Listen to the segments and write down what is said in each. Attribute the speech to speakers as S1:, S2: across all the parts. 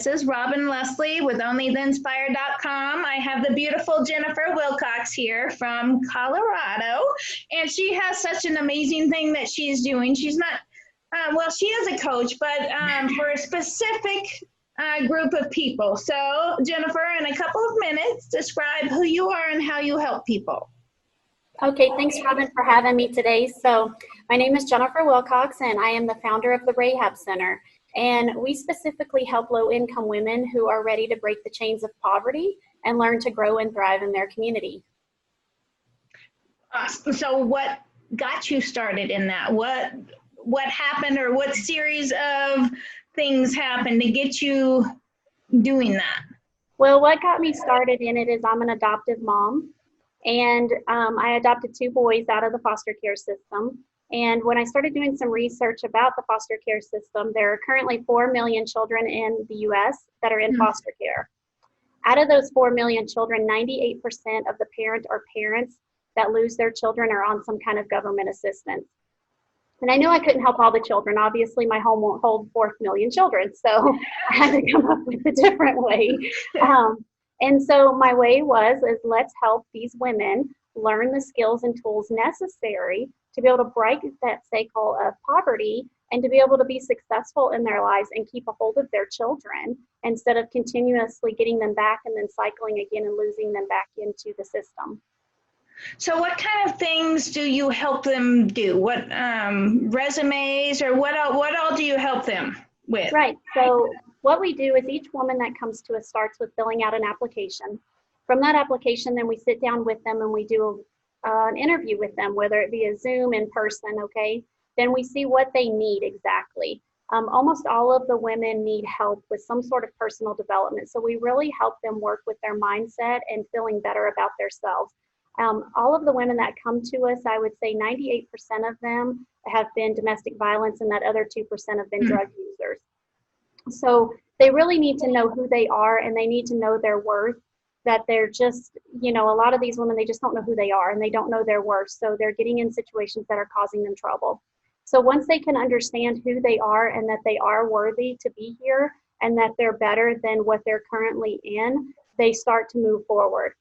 S1: This is Robyn Leslie with OnlyTheInspired.com. I have the beautiful Jennifer Wilcox here from Colorado, and she has such an amazing thing that she's doing. She's not, well, she is a coach, but for a specific group of people. So, Jennifer, in a couple of minutes, describe who you are and how you help people.
S2: Okay, thanks, Robyn, for having me today. So, my name is Jennifer Wilcox, and I am the founder of the Rahab Center. And we specifically help low-income women who are ready to break the chains of poverty and learn to grow and thrive in their community.
S1: So what got you started in that? What happened, or what series of things happened to get you doing that?
S2: Well, what got me started in it is I'm an adoptive mom, and I adopted 2 boys out of the foster care system. And when I started doing some research about the foster care system, there are currently 4 million children in the U.S. that are in foster care. Out of those 4 million children, 98% of the parents that lose their children are on some kind of government assistance. And I knew I couldn't help all the children. Obviously, my home won't hold 4 million children, so I had to come up with a different way. And so my way is let's help these women learn the skills and tools necessary to be able to break that cycle of poverty and to be able to be successful in their lives and keep a hold of their children instead of continuously getting them back and then cycling again and losing them back into the system.
S1: So what kind of things do you help them do? What resumes, or what all do you help them with?
S2: Right. So what we do is each woman that comes to us starts with filling out an application. From that application, then we sit down with them and we do an interview with them, whether it be a Zoom, in person, okay? Then we see what they need exactly. Almost all of the women need help with some sort of personal development. So we really help them work with their mindset and feeling better about themselves. All of the women that come to us, I would say 98% of them have been domestic violence, and that other 2% have been drug users. So they really need to know who they are, and they need to know their worth, that they're just, a lot of these women, they just don't know who they are and they don't know their worth. So they're getting in situations that are causing them trouble. So once they can understand who they are and that they are worthy to be here and that they're better than what they're currently in, they start to move forward.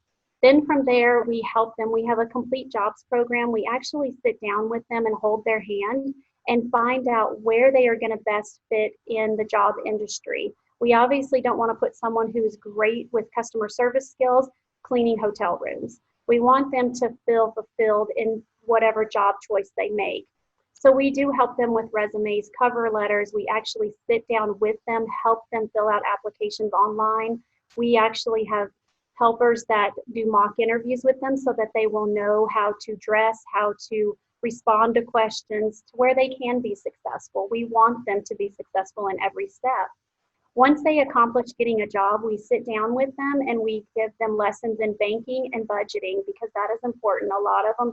S2: Then from there, we help them. We have a complete jobs program. We actually sit down with them and hold their hand and find out where they are going to best fit in the job industry. We obviously don't want to put someone who's great with customer service skills cleaning hotel rooms. We want them to feel fulfilled in whatever job choice they make. So we do help them with resumes, cover letters. We actually sit down with them, help them fill out applications online. We actually have helpers that do mock interviews with them so that they will know how to dress, how to respond to questions, to where they can be successful. We want them to be successful in every step. Once they accomplish getting a job, we sit down with them and we give them lessons in banking and budgeting, because that is important. A lot of them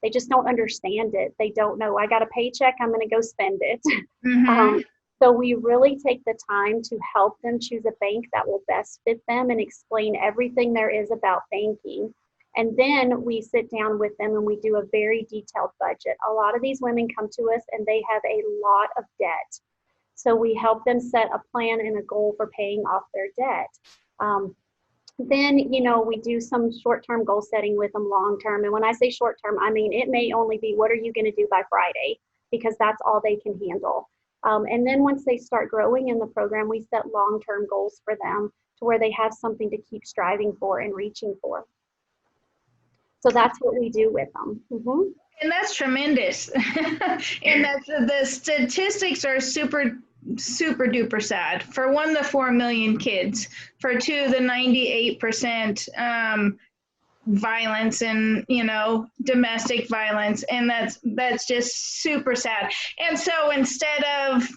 S2: they just don't understand it. They don't know, I got a paycheck, I'm going to go spend it. So we really take the time to help them choose a bank that will best fit them and explain everything there is about banking. And then we sit down with them and we do a very detailed budget. A lot of these women come to us and they have a lot of debt. So we help them set a plan and a goal for paying off their debt. Then, we do some short-term goal setting with them, long-term. And when I say short-term, I mean, it may only be, what are you going to do by Friday? Because that's all they can handle. And then once they start growing in the program, we set long-term goals for them to where they have something to keep striving for and reaching for. So that's what we do with them.
S1: And that's tremendous. And the statistics are super duper sad. For 1, the 4 million kids. For 2, the 98% violence and domestic violence, and that's just super sad. And so instead of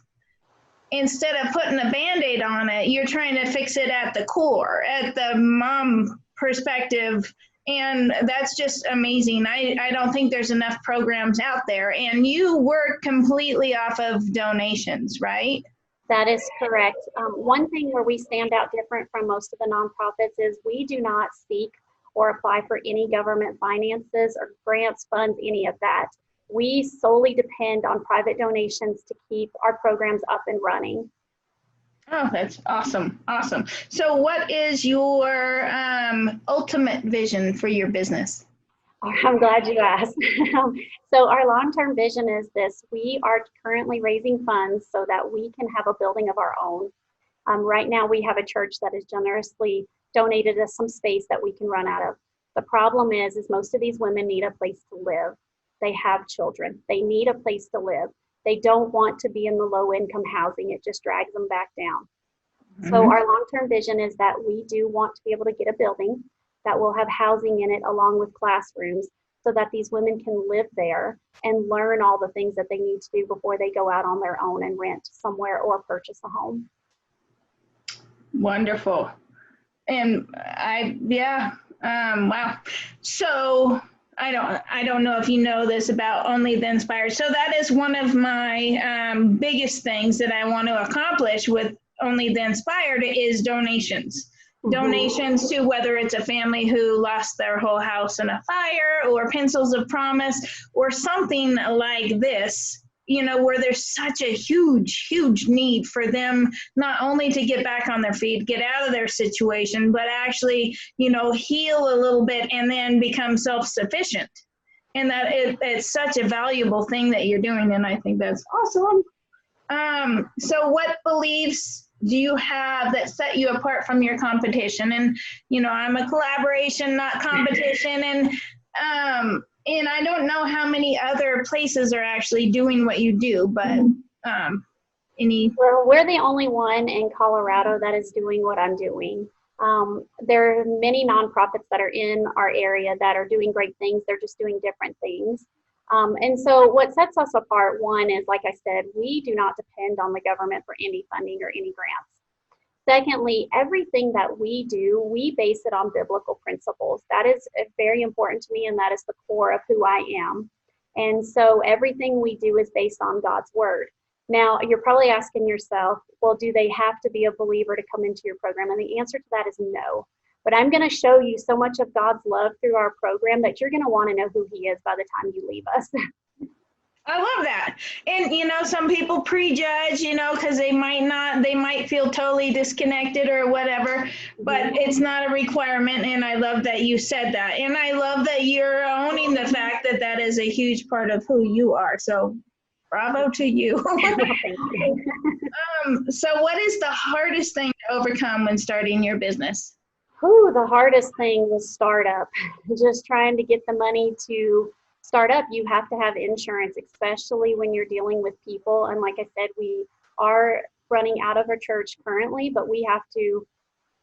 S1: putting a Band-Aid on it, you're trying to fix it at the core, at the mom perspective. And that's just amazing. I don't think there's enough programs out there. And you work completely off of donations, right?
S2: That is correct. One thing where we stand out different from most of the nonprofits is we do not seek or apply for any government finances or grants, funds, any of that. We solely depend on private donations to keep our programs up and running.
S1: Oh, that's awesome. Awesome. So what is your ultimate vision for your business?
S2: I'm glad you asked. So our long-term vision is this. We are currently raising funds so that we can have a building of our own. Right now, we have a church that has generously donated us some space that we can run out of. The problem is most of these women need a place to live. They have children. They need a place to live. They don't want to be in the low-income housing. It just drags them back down. So
S1: Mhm.
S2: our long-term vision is that we do want to be able to get a building that will have housing in it along with classrooms so that these women can live there and learn all the things that they need to do before they go out on their own and rent somewhere or purchase a home.
S1: Wonderful. And yeah, wow. So I don't know if you know this about Only the Inspired. So that is one of my biggest things that I want to accomplish with Only the Inspired is donations. Donations to whether it's a family who lost their whole house in a fire or Pencils of Promise or something like this, you know, where there's such a huge need for them not only to get back on their feet, get out of their situation, but actually, you know, heal a little bit and then become self-sufficient. And that it's such a valuable thing that you're doing. And I think that's awesome. So what beliefs do you have that set you apart from your competition? And, you know, I'm a collaboration, not competition. And I don't know how many other places are actually doing what you do, but any.
S2: Well, we're the only one in Colorado that is doing what I'm doing. There are many nonprofits that are in our area that are doing great things. They're just doing different things. And so what sets us apart, one is, like I said, we do not depend on the government for any funding or any grants. Secondly, everything that we do, we base it on biblical principles. That is very important to me, and that is the core of who I am. And so everything we do is based on God's word. Now, you're probably asking yourself, well, do they have to be a believer to come into your program? And the answer to that is no. But I'm going to show you so much of God's love through our program that you're going to want to know who he is by the time you leave us.
S1: I love that. And, you know, some people prejudge, you know, because they might feel totally disconnected or whatever, but it's not a requirement. And I love that you said that. And I love that you're owning the fact that that is a huge part of who you are. So bravo to you.
S2: Thank you.
S1: So what is the hardest thing to overcome when starting your business?
S2: Ooh, the hardest thing was startup. Just trying to get the money to start up. You have to have insurance, especially when you're dealing with people. And like I said, we are running out of our church currently, but we have to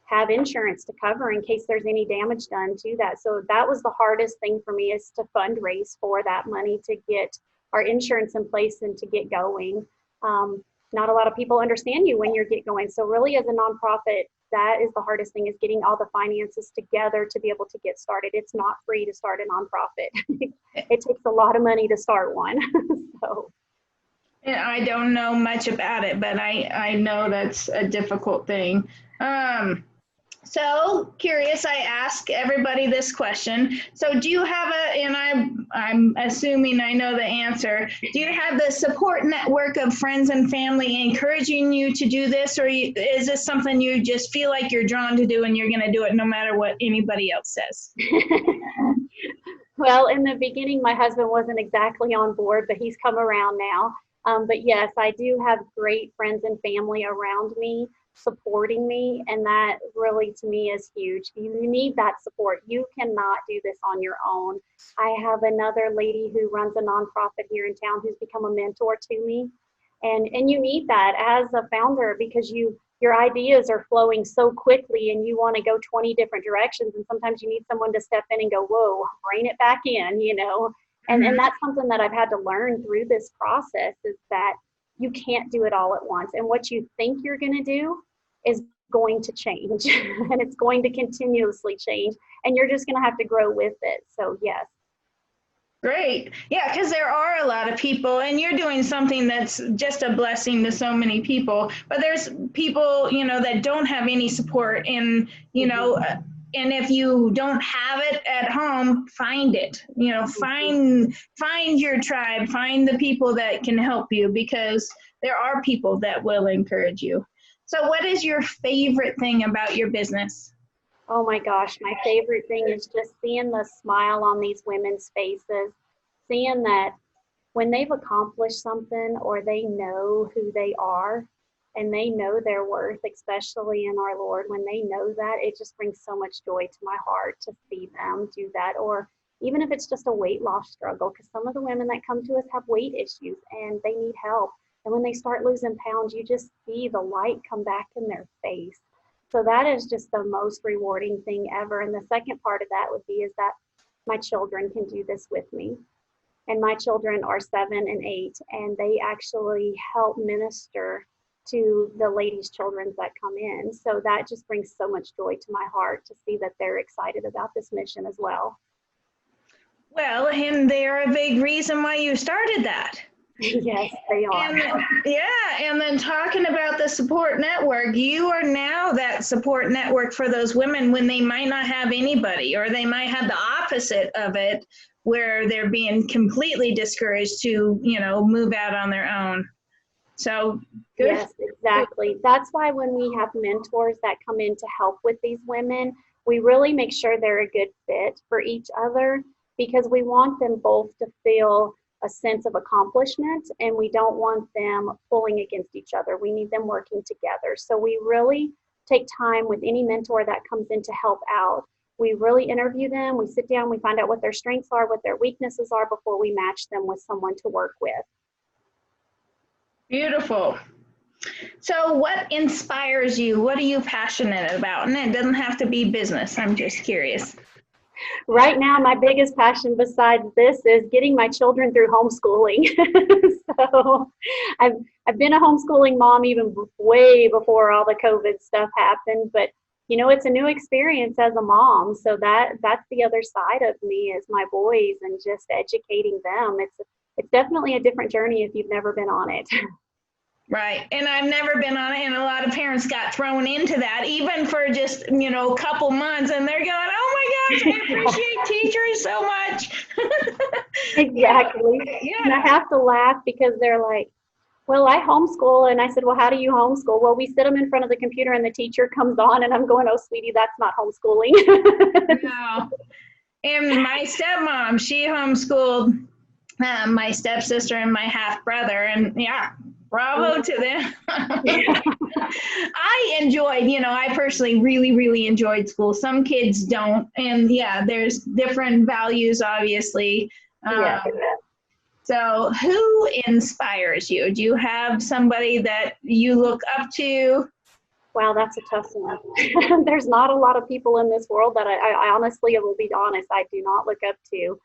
S2: have insurance to cover in case there's any damage done to that. So that was the hardest thing for me, is to fundraise for that money to get our insurance in place and to get going. Not a lot of people understand you when you get going. So really, as a nonprofit, that is the hardest thing, is getting all the finances together to be able to get started. It's not free to start a nonprofit. It takes a lot of money to start one. So.
S1: Yeah, I don't know much about it, but I know that's a difficult thing. So curious, I ask everybody this question. So do you have I'm assuming I know the answer. Do you have the support network of friends and family encouraging you to do this, or is this something you just feel like you're drawn to do and you're going to do it no matter what anybody else says?
S2: Well, in the beginning, my husband wasn't exactly on board, but he's come around now. But yes, I do have great friends and family around me supporting me, and that really to me is huge. You need that support. You cannot do this on your own. I have another lady who runs a nonprofit here in town who's become a mentor to me, and you need that as a founder, because your ideas are flowing so quickly and you want to go 20 different directions, and sometimes you need someone to step in and go, whoa, rein it back in, you know. And that's something that I've had to learn through this process, is that you can't do it all at once. And what you think you're going to do is going to change, and it's going to continuously change, and you're just going to have to grow with it. So yes.
S1: Great. Yeah, because there are a lot of people, and you're doing something that's just a blessing to so many people. But there's people, you know, that don't have any support, and, you know, and if you don't have it at home, find it. You know, find your tribe, find the people that can help you, because there are people that will encourage you. So what is your favorite thing about your business?
S2: Oh my gosh, my favorite thing is just seeing the smile on these women's faces, seeing that when they've accomplished something or they know who they are and they know their worth, especially in our Lord, when they know that, it just brings so much joy to my heart to see them do that. Or even if it's just a weight loss struggle, because some of the women that come to us have weight issues and they need help. And when they start losing pounds, you just see the light come back in their face. So that is just the most rewarding thing ever. And the second part of that would be is that my children can do this with me. And my children are 7 and 8, and they actually help minister to the ladies' children that come in. So that just brings so much joy to my heart to see that they're excited about this mission as well.
S1: Well, and they're a big reason why you started that.
S2: Yes, they are.
S1: And then talking about the support network, you are now that support network for those women when they might not have anybody, or they might have the opposite of it, where they're being completely discouraged to, move out on their own. So good.
S2: Yes, exactly. That's why when we have mentors that come in to help with these women, we really make sure they're a good fit for each other, because we want them both to feel a sense of accomplishment, and we don't want them pulling against each other. We need them working together. So we really take time with any mentor that comes in to help out. We really interview them. We sit down, we find out what their strengths are, what their weaknesses are before we match them with someone to work with.
S1: Beautiful. So what inspires you? What are you passionate about? And it doesn't have to be business. I'm just curious.
S2: Right now, my biggest passion besides this is getting my children through homeschooling. So I've been a homeschooling mom even way before all the COVID stuff happened, but it's a new experience as a mom. So that's the other side of me is my boys and just educating them. It's definitely a different journey if you've never been on it.
S1: Right. And I've never been on it. And a lot of parents got thrown into that, even for just, a couple months. And they're going, oh my gosh, I appreciate teachers so much.
S2: Exactly. Yeah. And I have to laugh because they're like, well, I homeschool. And I said, well, how do you homeschool? Well, we sit them in front of the computer and the teacher comes on and I'm going, oh, sweetie, that's not homeschooling.
S1: No. And my stepmom, she homeschooled my stepsister and my half brother. And yeah. Bravo to them. I enjoyed, I personally really, really enjoyed school. Some kids don't. And yeah, there's different values, obviously.
S2: Yeah.
S1: So who inspires you? Do you have somebody that you look up to?
S2: Wow, that's a tough one. There's not a lot of people in this world that I honestly, I will be honest, I do not look up to.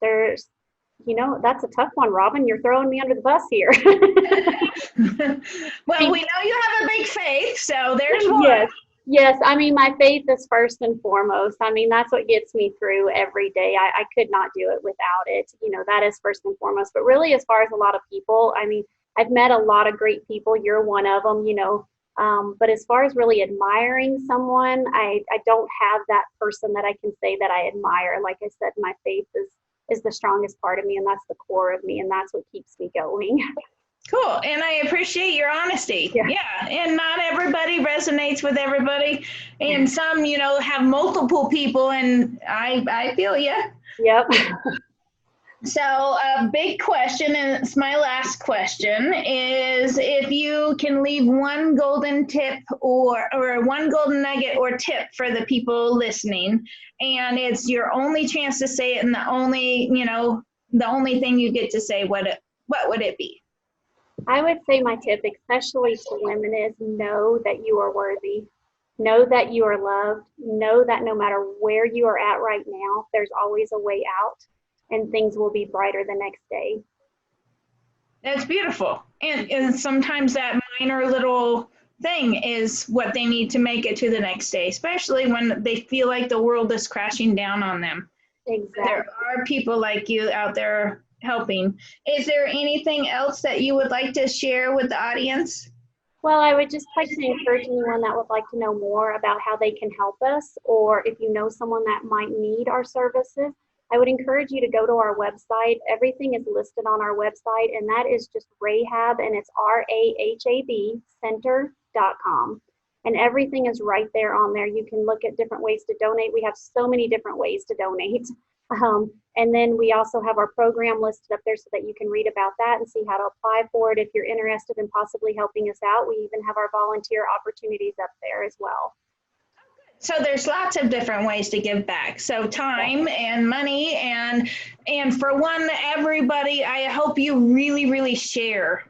S2: There's that's a tough one, Robyn. You're throwing me under the bus here.
S1: Well, we know you have a big faith, so there's one.
S2: Yes. I mean, my faith is first and foremost. I mean, that's what gets me through every day. I could not do it without it. That is first and foremost. But really, as far as a lot of people, I mean, I've met a lot of great people. You're one of them, but as far as really admiring someone, I don't have that person that I can say that I admire. Like I said, my faith is the strongest part of me, and that's the core of me, and that's what keeps me going.
S1: Cool. And I appreciate your honesty. Yeah. And not everybody resonates with everybody. And some, have multiple people, and I feel you.
S2: Yep.
S1: So a big question, and it's my last question, is if you can leave one golden tip or one golden nugget or tip for the people listening, and it's your only chance to say it, and the only thing you get to say, what would it be?
S2: I would say my tip, especially to women, is know that you are worthy. Know that you are loved. Know that no matter where you are at right now, there's always a way out, and things will be brighter the next day.
S1: That's beautiful. And sometimes that minor little thing is what they need to make it to the next day, especially when they feel like the world is crashing down on them.
S2: Exactly.
S1: There are people like you out there helping. Is there anything else that you would like to share with the audience?
S2: Well, I would just like to encourage anyone that would like to know more about how they can help us, or if you know someone that might need our services, I would encourage you to go to our website. Everything is listed on our website, and that is just Rahab, and it's RAHAB center.com. And everything is right there on there. You can look at different ways to donate. We have so many different ways to donate. And then we also have our program listed up there so that you can read about that and see how to apply for it if you're interested in possibly helping us out. We even have our volunteer opportunities up there as well.
S1: So there's lots of different ways to give back. So time and money, and for one, everybody, I hope you really, really share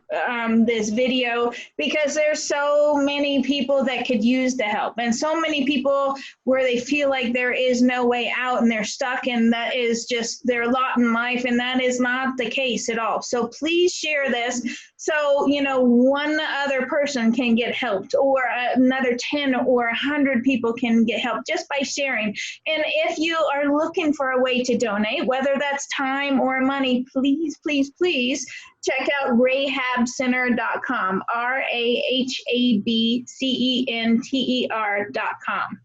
S1: this video, because there's so many people that could use the help, and so many people where they feel like there is no way out and they're stuck, and that is just their lot in life, and that is not the case at all. So please share this so, you know, one other person can get helped, or another 10 or 100 people can get help just by sharing. And if you are looking for a way to donate, whether that's time or money, please, please, please check out rahabcenter.com, RAHABCENTER.com.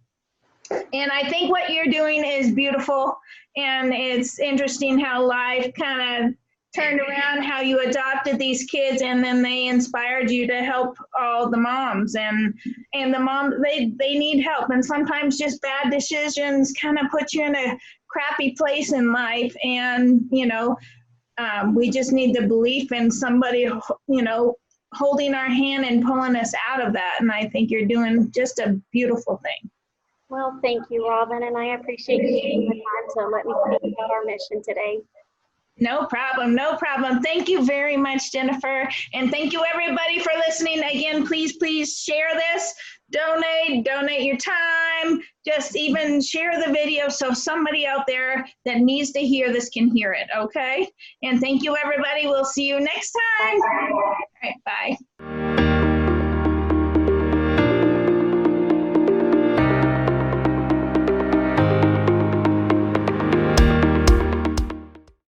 S1: And I think what you're doing is beautiful, and it's interesting how life kind of turned around, how you adopted these kids, and then they inspired you to help all the moms, and the moms, they need help, and sometimes just bad decisions kind of put you in a crappy place in life, and you know, we just need the belief in somebody, you know, holding our hand and pulling us out of that. And I think you're doing just a beautiful thing.
S2: Well, thank you, Robyn, and I appreciate you taking the time to let me speak about our mission today.
S1: No problem, no problem. Thank you very much, Jennifer. And thank you everybody for listening. Again, please, please share this, donate your time, just even share the video so somebody out there that needs to hear this can hear it, okay? And thank you everybody. We'll see you next time. All right, bye.